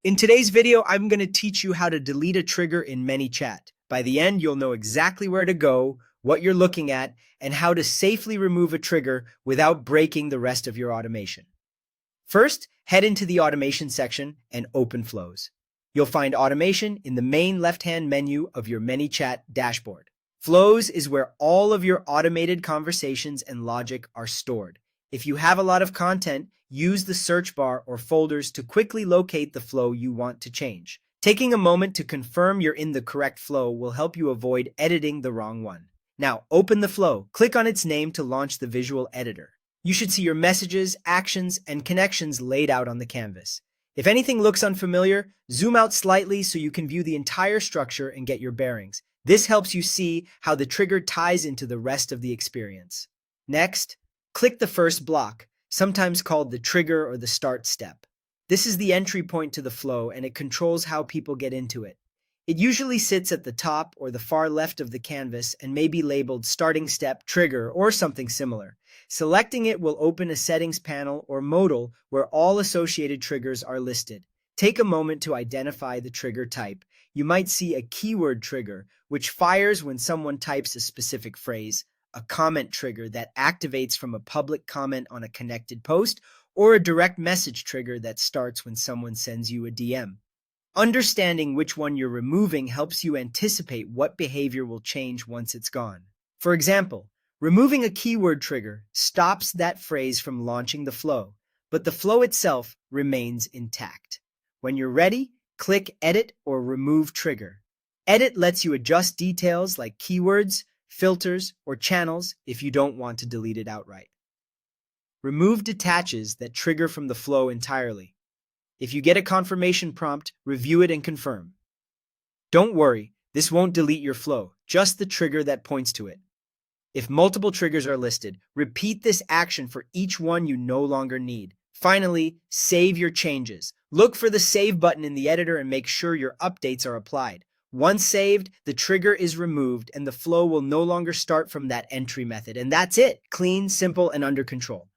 In today's video, I'm going to teach you how to delete a trigger in Manychat. By the end, you'll know exactly where to go, what you're looking at, and how to safely remove a trigger without breaking the rest of your automation. First, head into the automation section and open Flows. You'll find automation in the main left-hand menu of your Manychat dashboard. Flows is where all of your automated conversations and logic are stored. If you have a lot of content, use the search bar or folders to quickly locate the flow you want to change. Taking a moment to confirm you're in the correct flow will help you avoid editing the wrong one. Now, open the flow. Click on its name to launch the visual editor. You should see your messages, actions, and connections laid out on the canvas. If anything looks unfamiliar, zoom out slightly so you can view the entire structure and get your bearings. This helps you see how the trigger ties into the rest of the experience. Next, click the first block, sometimes called the trigger or the start step. This is the entry point to the flow, and it controls how people get into it. It usually sits at the top or the far left of the canvas and may be labeled starting step, trigger, or something similar. Selecting it will open a settings panel or modal where all associated triggers are listed. Take a moment to identify the trigger type. You might see a keyword trigger, which fires when someone types a specific phrase, a comment trigger that activates from a public comment on a connected post, or a direct message trigger that starts when someone sends you a DM. Understanding which one you're removing helps you anticipate what behavior will change once it's gone. For example, removing a keyword trigger stops that phrase from launching the flow, but the flow itself remains intact. When you're ready, click Edit or Remove Trigger. Edit lets you adjust details like keywords, filters, or channels if you don't want to delete it outright. Remove detaches that trigger from the flow entirely. If you get a confirmation prompt, review it and confirm. Don't worry, this won't delete your flow, just the trigger that points to it. If multiple triggers are listed, repeat this action for each one you no longer need. Finally, save your changes. Look for the Save button in the editor and make sure your updates are applied. Once saved, the trigger is removed and the flow will no longer start from that entry method. And that's it. Clean, simple, and under control.